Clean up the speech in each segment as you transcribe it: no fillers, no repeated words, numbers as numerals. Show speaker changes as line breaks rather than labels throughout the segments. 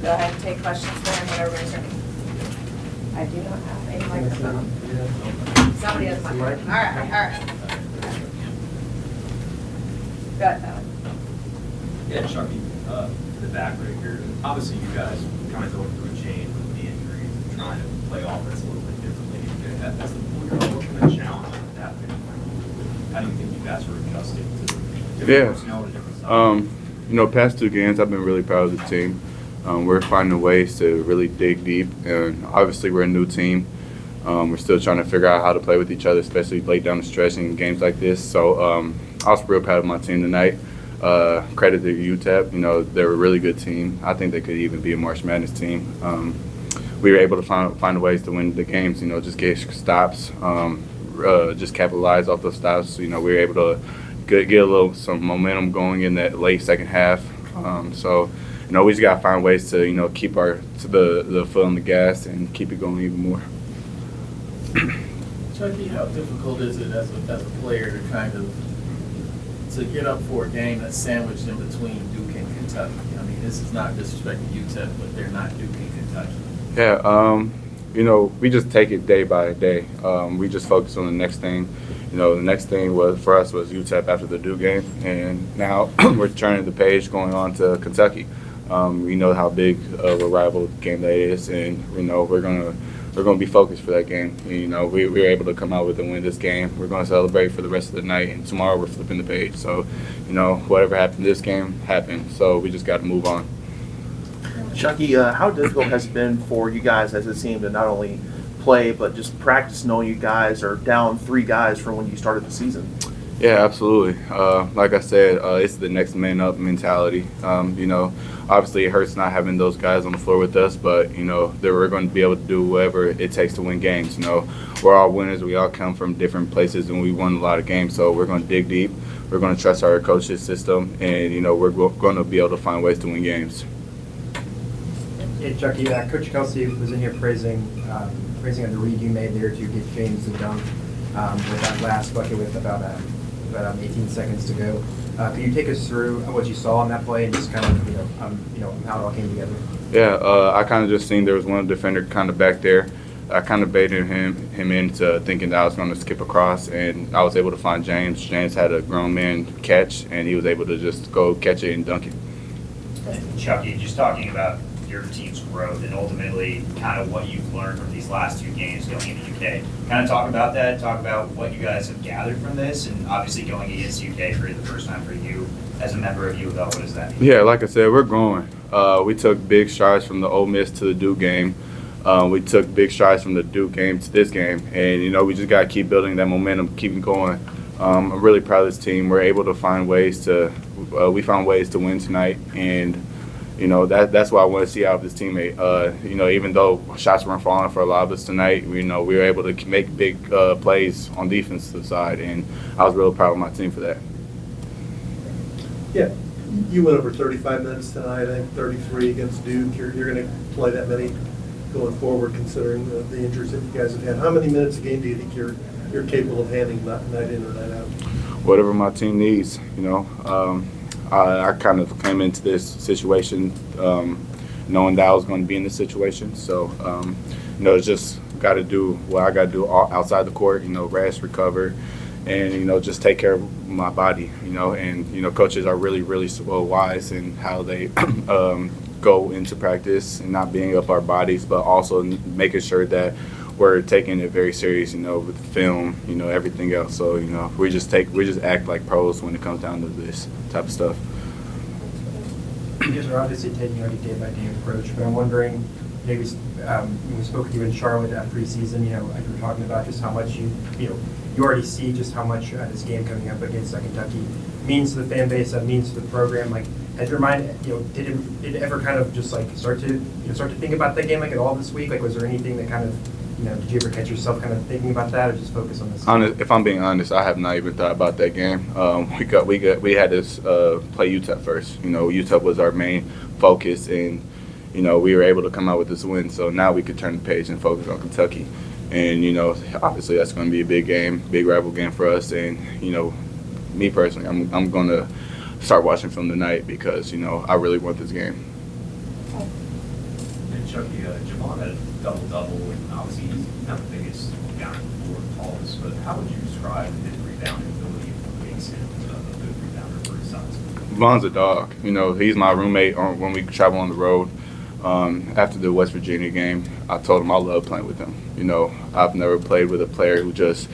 go ahead and take questions there whenever everybody's ready. I do not have a microphone. Somebody has a microphone. All right. Go ahead, Tyler.
Yeah, Chucky, in the back right here. Obviously, you guys kind of going through a change with the injuries and trying to play offense a little bit differently. That's the point. What kind of challenge has that been? How do you think you guys are adjusting to different personnel and different stuff?
Past 2 games, I've been really proud of the team. We're finding ways to really dig deep, and obviously we're a new team. We're still trying to figure out how to play with each other, especially late down the stretch in games like this. So I was real proud of my team tonight. Credit to UTEP. They're a really good team. I think they could even be a March Madness team. We were able to find ways to win the games. Just get stops, just capitalize off those stops. We were able to get some momentum going in that late second half. We just gotta find ways to keep the foot on the gas and keep it going even more.
Chucky, how difficult is it as a player to kind of to get up for a game that's sandwiched in between Duke and Kentucky? I mean, this is not disrespecting UTEP, but they're not Duke and Kentucky.
Yeah, we just take it day by day. We just focus on the next thing. The next thing for us was UTEP after the Duke game, and now we're turning the page going on to Kentucky. We know how big of a rival game that is, and we're gonna be focused for that game. We were able to come out with a win this game. We're gonna celebrate for the rest of the night, and tomorrow we're flipping the page. So, whatever happened this game happened. So we just got to move on.
Chucky, how difficult has it been for you guys as a team to not only play but just practice, knowing you guys are down 3 guys from when you started the season?
Yeah, absolutely. Like I said, it's the next man up mentality. Obviously it hurts not having those guys on the floor with us, but we're going to be able to do whatever it takes to win games. We're all winners. We all come from different places, and we won a lot of games. So we're going to dig deep. We're going to trust our coach's system, and we're going to be able to find ways to win games.
Yeah, Chucky, Coach Kelsey was in here praising the read you made there to get James the dunk with that last bucket with about 18 seconds to go. Can you take us through what you saw on that play and just kind of how it all came together?
Yeah, I kind of just seen there was one defender kind of back there. I kind of baited him into thinking that I was going to skip across, and I was able to find James. James had a grown man catch, and he was able to just go catch it and dunk it.
And Chucky, just talking about your team's growth and ultimately kind of what you've learned from these last 2 games going into UK. Kind of talk about that, talk about what you guys have gathered from this, and obviously going against UK for the first time for you as a member of U of L, what does that mean?
Yeah, like I said, we're growing. We took big strides from the Ole Miss to the Duke game. We took big strides from the Duke game to this game, and we just got to keep building that momentum, keep going. I'm really proud of this team. We're able to find ways we found ways to win tonight, and that's what I want to see out of this teammate. Even though shots weren't falling for a lot of us tonight, we were able to make big plays on the defensive side, and I was really proud of my team for that.
Yeah, you went over 35 minutes tonight, I think 33 against Duke. You're going to play that many going forward, considering the injuries that you guys have had. How many minutes a game do you think you're capable of handling night in or night out?
Whatever my team needs, I kind of came into this situation knowing that I was going to be in this situation. So, it's just got to do what I got to do outside the court, rest, recover, and, just take care of my body, and, coaches are really, really wise in how they go into practice and not being up our bodies, but also making sure that we're taking it very serious, with the film, everything else. So, we just act like pros when it comes down to this type of stuff.
You guys are obviously taking a day-by-day approach, but I'm wondering, we spoke with you in Charlotte preseason, as we were talking about just how much you already see just how much this game coming up against Kentucky means to the fan base, means to the program. Like, has your mind, did it ever kind of just start to think about that game at all this week? Like, was there anything that kind of did you ever catch yourself kind of thinking about that, or just focus on this?
If I'm being honest, I have not even thought about that game. We had to play UTEP first. UTEP was our main focus, and we were able to come out with this win. So now we could turn the page and focus on Kentucky. And obviously that's going to be a big game, big rival game for us. And me personally, I'm going to start watching film tonight because I really want this game.
Chucky, Javon had a double-double, and obviously he's not the biggest down on the floor, tallest, but how would you describe his rebounding ability? What makes him a good rebounder for his size?
Von's a dog. You know, he's my roommate when we travel on the road. After the West Virginia game, I told him I love playing with him. You know, I've never played with a player who just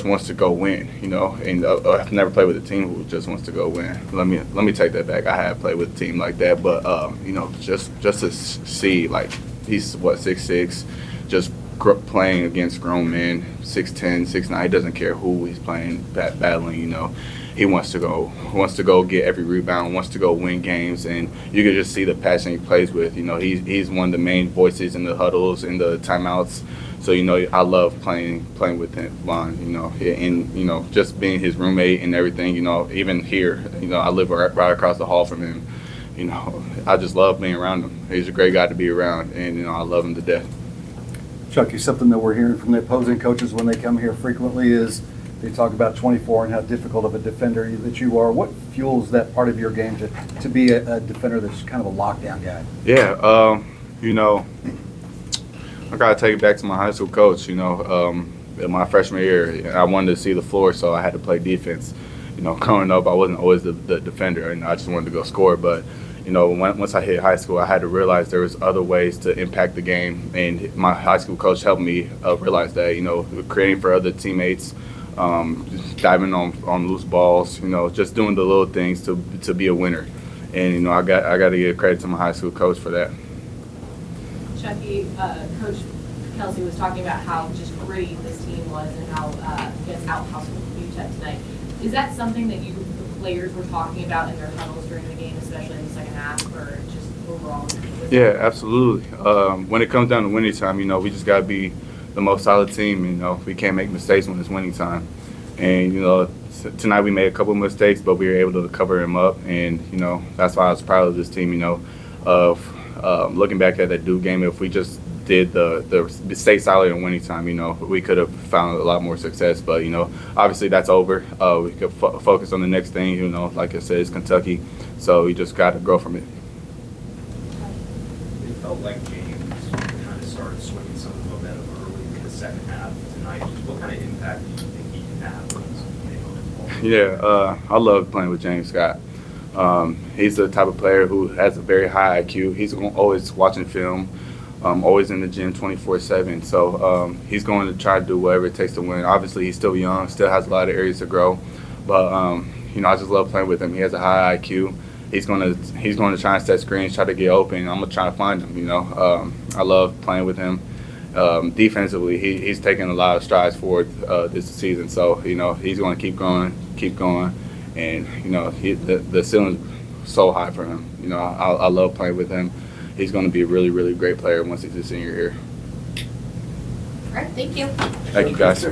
wants to go win. You know, and I've never played with a team who just wants to go win. Let me take that back. I have played with a team like that, but you know, just to see, like, he's what, 6'6", just playing against grown men, 6'10", 6'9". He doesn't care who he's playing, battling. You know, he wants to go get every rebound, wants to go win games, and you can just see the passion he plays with. You know, he's one of the main voices in the huddles, in the timeouts. So, you know, I love playing with him, Von, you know, and, you know, just being his roommate and everything. You know, even here, you know, I live right across the hall from him. You know, I just love being around him. He's a great guy to be around, and, you know, I love him to death.
Chucky, something that we're hearing from the opposing coaches when they come here frequently is they talk about 24 and how difficult of a defender that you are. What fuels that part of your game to be a defender that's kind of a lockdown guy?
Yeah, you know, I gotta take it back to my high school coach. You know, in my freshman year, I wanted to see the floor, so I had to play defense. You know, growing up, I wasn't always the defender, and I just wanted to go score. But you know, once I hit high school, I had to realize there was other ways to impact the game, and my high school coach helped me realize that. You know, creating for other teammates, just diving on loose balls. You know, just doing the little things to be a winner. And you know, I got to give credit to my high school coach for that.
Chucky, Coach Kelsey was talking about how just gritty this team was and how gets out hustled UTEP tonight. Is that something that the players were talking about in their huddles during the game, especially in the second half, or just overall?
Yeah, absolutely. When it comes down to winning time, you know, we just got to be the most solid team. You know, we can't make mistakes when it's winning time. And, you know, tonight we made a couple of mistakes, but we were able to cover them up. And, you know, that's why I was proud of this team, you know, of looking back at that Duke game. If we just did the stay solid in winning time, you know, we could have found a lot more success. But, you know, obviously that's over. We could focus on the next thing, you know, like I said, it's Kentucky. So we just got to grow from it.
It felt like James kind of started swinging some of the momentum early in the second half tonight. What kind of impact do you think he can have when he's able to ball?
Yeah, I love playing with James Scott. He's the type of player who has a very high IQ. He's always watching film, always in the gym 24/7. So he's going to try to do whatever it takes to win. Obviously, he's still young, still has a lot of areas to grow. But you know, I just love playing with him. He has a high IQ. He's going to try and set screens, try to get open. I'm going to try to find him. You know, I love playing with him. Defensively, he's taken a lot of strides forward this season. So you know, he's going to keep going. And, you know, the ceiling's so high for him. You know, I love playing with him. He's going to be a really, really great player once he's a senior here.
All right, thank you.
Thank you, guys.